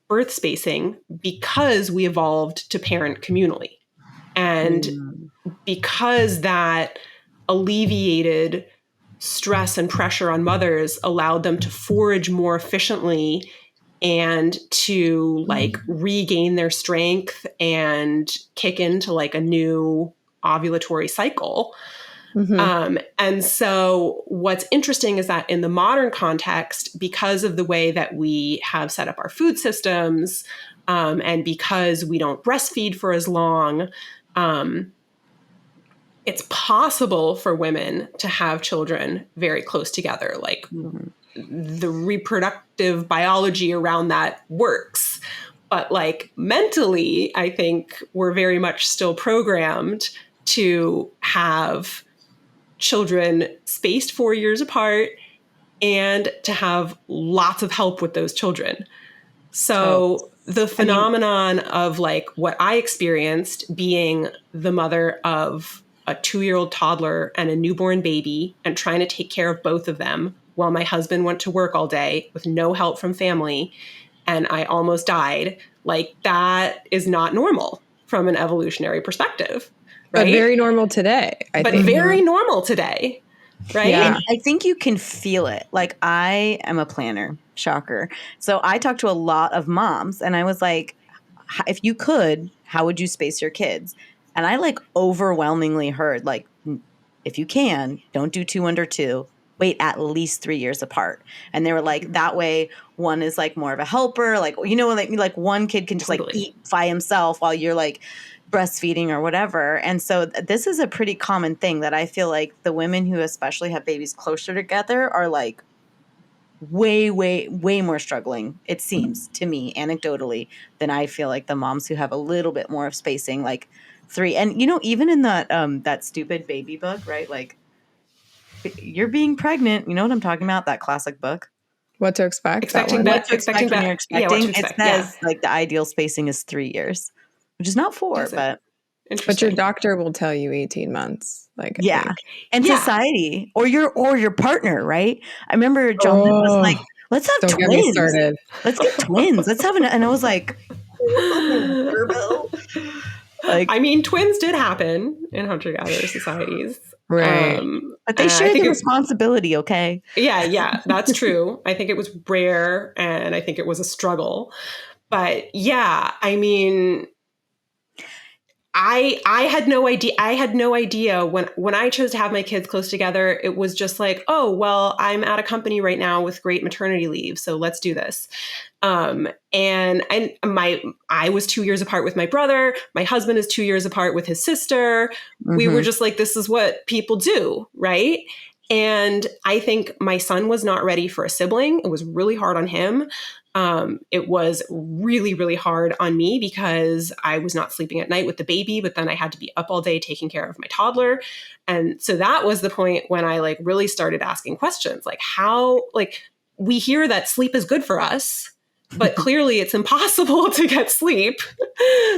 birth spacing because we evolved to parent communally. And because that alleviated stress and pressure on mothers allowed them to forage more efficiently and to like regain their strength and kick into like a new ovulatory cycle. And so what's interesting is that in the modern context, because of the way that we have set up our food systems, and because we don't breastfeed for as long, it's possible for women to have children very close together. Like the reproductive biology around that works. But like mentally, I think we're very much still programmed to have children spaced 4 years apart and to have lots of help with those children. So the phenomenon of like what I experienced being the mother of a 2-year-old toddler and a newborn baby and trying to take care of both of them while my husband went to work all day with no help from family and I almost died, like that is not normal from an evolutionary perspective. Right? But very normal today, I think. Very normal today, right? Yeah. And I think you can feel it. Like I am a planner, shocker. So I talked to a lot of moms and I was like, if you could, how would you space your kids? And I like overwhelmingly heard like, if you can, don't do 2 under 2. Wait at least 3 years apart. And they were like, that way one is like more of a helper. Like, you know, like one kid can just like eat by himself while you're like breastfeeding or whatever. And so this is a pretty common thing that I feel like the women who especially have babies closer together are like way more struggling, it seems to me anecdotally, than I feel like the moms who have a little bit more of spacing, like 3. And, you know, even in that stupid baby book, right? Like you're being pregnant. You know what I'm talking about? That classic book. What to expect? Expecting when you're expecting. It says like the ideal spacing is 3 years, which is not 4, but your doctor will tell you 18 months. Like, and society or your partner, right? I remember John was like, let's have twins. Get me started. Let's get twins. Let's have and I was like, like, I mean, twins did happen in hunter-gatherer societies. Right. But they share the responsibility, okay? Yeah, that's true. I think it was rare and I think it was a struggle. But yeah, I mean, I had no idea. I had no idea when I chose to have my kids close together. It was just like, oh, well, I'm at a company right now with great maternity leave, so let's do this. And I was 2 years apart with my brother. My husband is 2 years apart with his sister. We were just like, this is what people do, right? And I think my son was not ready for a sibling. It was really hard on him. It was really, really hard on me because I was not sleeping at night with the baby, but then I had to be up all day taking care of my toddler. And so that was the point when I like really started asking questions, like how, like we hear that sleep is good for us, but clearly it's impossible to get sleep.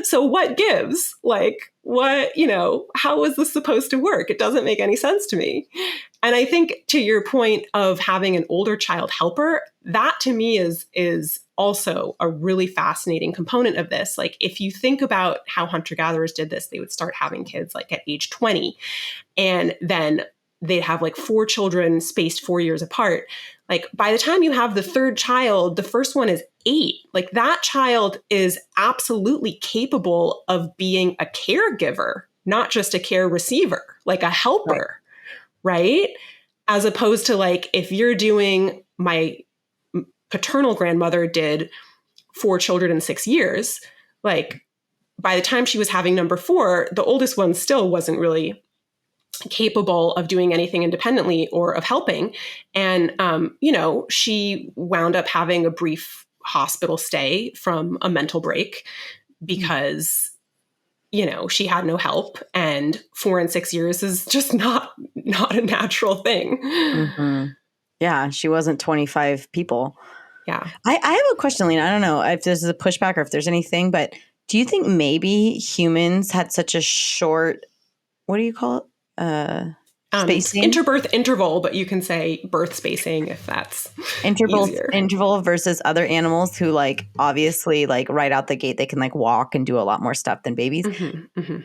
So what gives? Like, how is this supposed to work? It doesn't make any sense to me. And I think to your point of having an older child helper, that to me is also a really fascinating component of this. Like if you think about how hunter-gatherers did this, they would start having kids like at age 20, and then they'd have like 4 children spaced 4 years apart. Like by the time you have the third child, the first one is 8. Like that child is absolutely capable of being a caregiver, not just a care receiver, like a helper, right? As opposed to like if you're doing, my paternal grandmother did 4 children in 6 years, like by the time she was having number 4, the oldest one still wasn't really capable of doing anything independently or of helping. And, she wound up having a brief hospital stay from a mental break because, she had no help, and 4 and 6 years is just not a natural thing. Mm-hmm. Yeah. She wasn't 25 people. Yeah. I have a question, Lena. I don't know if this is a pushback or if there's anything, but do you think maybe humans had such a short, what do you call it? Spacing? Interbirth interval, but you can say birth spacing if that's easier. Interval versus other animals who like obviously like right out the gate they can like walk and do a lot more stuff than babies. Mm-hmm, mm-hmm.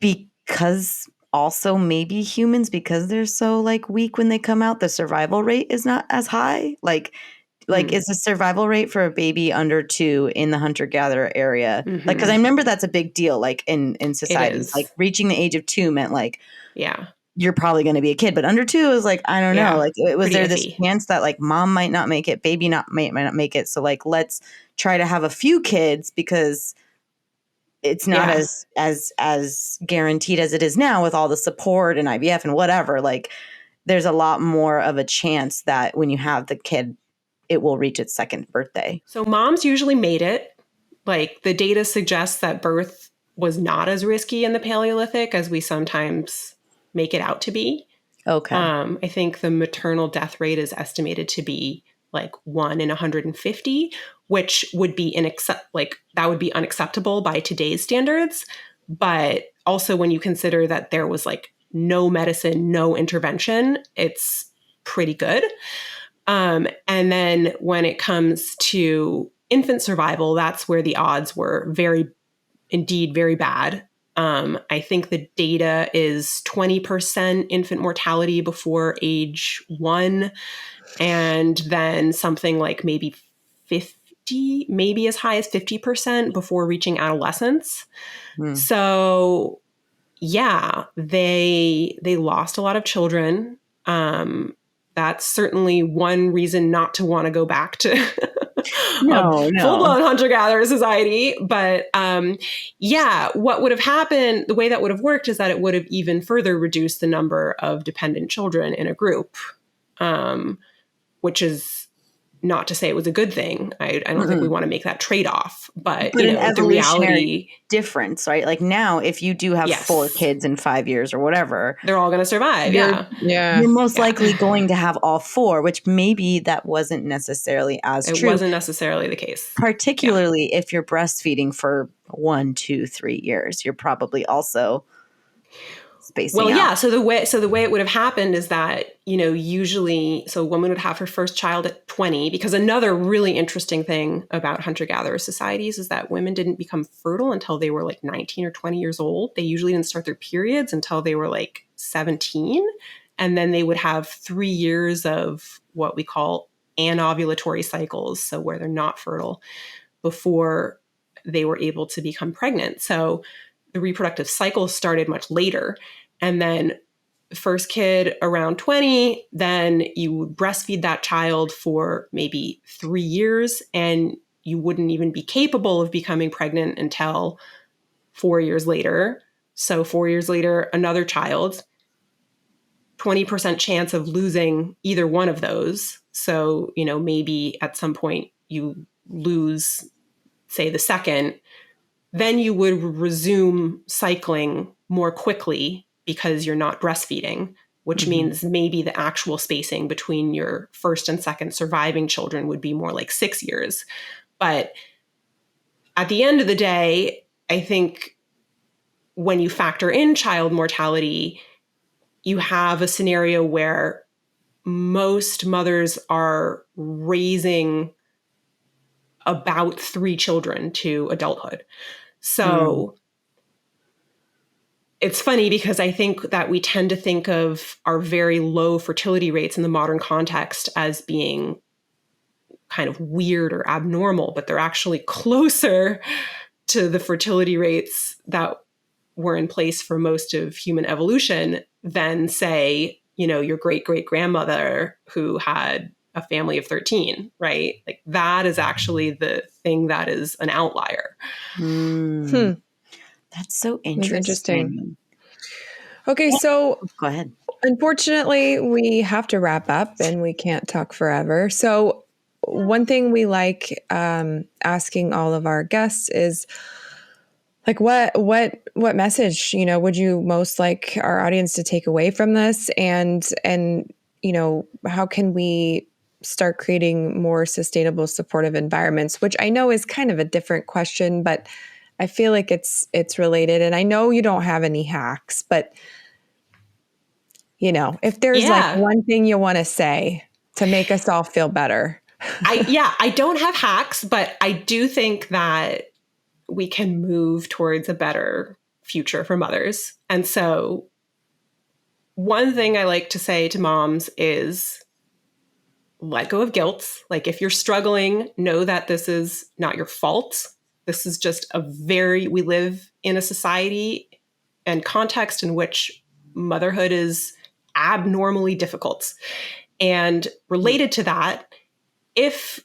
Because also maybe humans, because they're so like weak when they come out, the survival rate is not as high. Like is the survival rate for a baby under 2 in the hunter-gatherer area? Mm-hmm. Like, because I remember that's a big deal, like in society. Like reaching the age of 2 meant like, yeah, you're probably going to be a kid, but under 2 is like, I don't know. Like, was there this chance that like mom might not make it, baby might not make it. So like, let's try to have a few kids because it's not as guaranteed as it is now with all the support and IVF and whatever. Like, there's a lot more of a chance that when you have the kid, it will reach its 2nd birthday. So moms usually made it. Like the data suggests that birth was not as risky in the Paleolithic as we sometimes make it out to be. Okay. I think the maternal death rate is estimated to be like 1 in 150, which would be that would be unacceptable by today's standards. But also when you consider that there was like no medicine, no intervention, it's pretty good. And then when it comes to infant survival, that's where the odds were indeed very bad. I think the data is 20% infant mortality before age 1, and then something like maybe 50, maybe as high as 50% before reaching adolescence. So yeah, they lost a lot of children. That's certainly one reason not to want to go back to full-blown hunter-gatherer society. But what would have happened, the way that would have worked is that it would have even further reduced the number of dependent children in a group, which is not to say it was a good thing. I don't think we want to make that trade-off, but the reality difference, right? Like now, if you do have 4 kids in 5 years or whatever, they're all going to survive. You're most likely going to have all 4, which maybe that wasn't necessarily as true. It wasn't necessarily the case. Particularly if you're breastfeeding for 1, 2, 3 years, you're probably also spacing out. So the way it would have happened is that, usually, so a woman would have her first child at 20, because another really interesting thing about hunter-gatherer societies is that women didn't become fertile until they were like 19 or 20 years old. They usually didn't start their periods until they were like 17. And then they would have 3 years of what we call anovulatory cycles, so where they're not fertile, before they were able to become pregnant. So the reproductive cycle started much later. And then first kid around 20, then you would breastfeed that child for maybe 3 years, and you wouldn't even be capable of becoming pregnant until 4 years later. So 4 years later, another child, 20% chance of losing either one of those. So, maybe at some point you lose, say, the second, then you would resume cycling more quickly because you're not breastfeeding, which means maybe the actual spacing between your first and second surviving children would be more like 6 years. But at the end of the day, I think when you factor in child mortality, you have a scenario where most mothers are raising about 3 children to adulthood. So it's funny because I think that we tend to think of our very low fertility rates in the modern context as being kind of weird or abnormal, but they're actually closer to the fertility rates that were in place for most of human evolution than, say, your great-great-grandmother who had a family of 13, right? Like that is actually the thing that is an outlier. That's so interesting. Okay, so go ahead. Unfortunately, we have to wrap up and we can't talk forever. So one thing we like asking all of our guests is like what message, would you most like our audience to take away from this, and how can we start creating more sustainable, supportive environments, which I know is kind of a different question, but I feel like it's related. And I know you don't have any hacks, but if there's like one thing you want to say to make us all feel better. I don't have hacks, but I do think that we can move towards a better future for mothers. And so one thing I like to say to moms is let go of guilt. Like if you're struggling, know that this is not your fault. This is just we live in a society and context in which motherhood is abnormally difficult. And related to that, if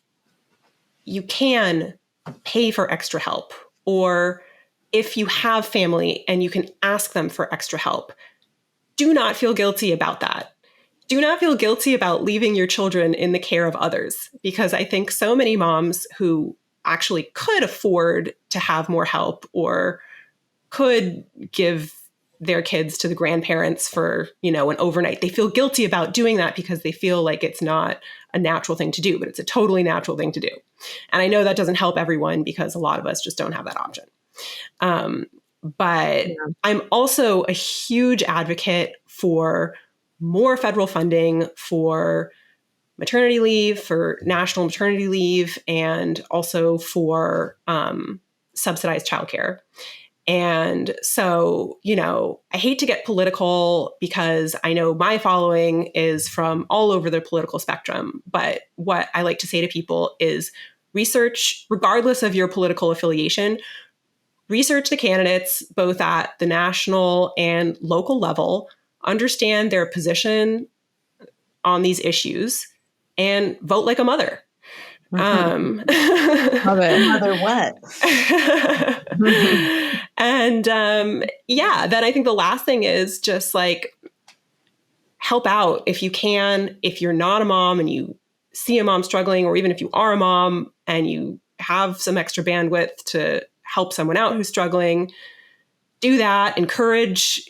you can pay for extra help, or if you have family and you can ask them for extra help, do not feel guilty about that. Do not feel guilty about leaving your children in the care of others, because I think so many moms who actually could afford to have more help or could give their kids to the grandparents for, an overnight, they feel guilty about doing that because they feel like it's not a natural thing to do, but it's a totally natural thing to do. And I know that doesn't help everyone because a lot of us just don't have that option. But I'm also a huge advocate for more federal funding for maternity leave, for national maternity leave, and also for subsidized childcare. And so, I hate to get political because I know my following is from all over the political spectrum. But what I like to say to people is research, regardless of your political affiliation, research the candidates both at the national and local level, understand their position on these issues, and vote like a mother. Love it. Mother what? And then I think the last thing is just like help out if you can. If you're not a mom and you see a mom struggling, or even if you are a mom and you have some extra bandwidth to help someone out who's struggling, do that. Encourage,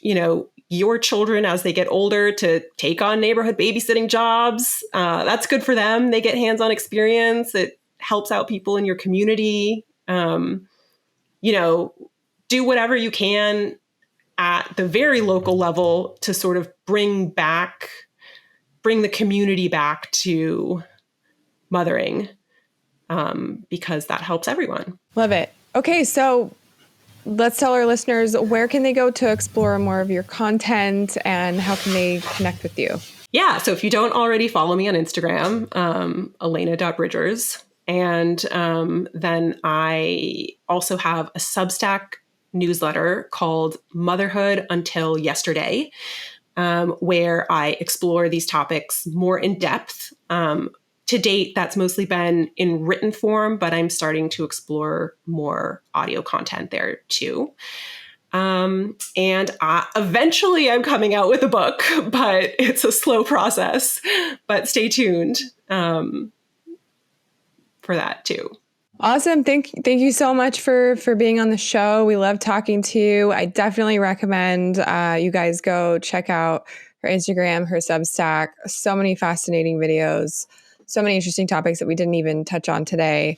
your children as they get older to take on neighborhood babysitting jobs. That's good for them. They get hands-on experience. It helps out people in your community. Do whatever you can at the very local level to sort of bring the community back to mothering, because that helps everyone. Love it. Okay, so let's tell our listeners, where can they go to explore more of your content, and how can they connect with you? Yeah, so if you don't already follow me on Instagram, elena.bridgers. And then I also have a Substack newsletter called Motherhood Until Yesterday, where I explore these topics more in depth. To date, that's mostly been in written form, but I'm starting to explore more audio content there too. And eventually I'm coming out with a book, but it's a slow process. But stay tuned for that too. Awesome. Thank you so much for being on the show. We love talking to you. I definitely recommend you guys go check out her Instagram, her Substack. So many fascinating videos, so many interesting topics that we didn't even touch on today.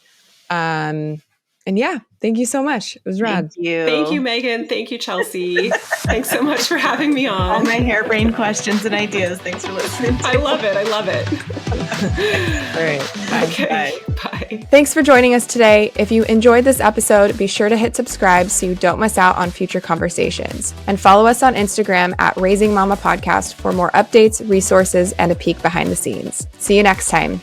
And yeah, thank you so much. It was rad. Thank you, Megan. Thank you, Chelsea. Thanks so much for having me on. All my harebrained questions and ideas. Thanks for listening. I love it. All right. Bye. Okay. Bye. Thanks for joining us today. If you enjoyed this episode, be sure to hit subscribe so you don't miss out on future conversations. And follow us on Instagram at Raising Mama Podcast for more updates, resources, and a peek behind the scenes. See you next time.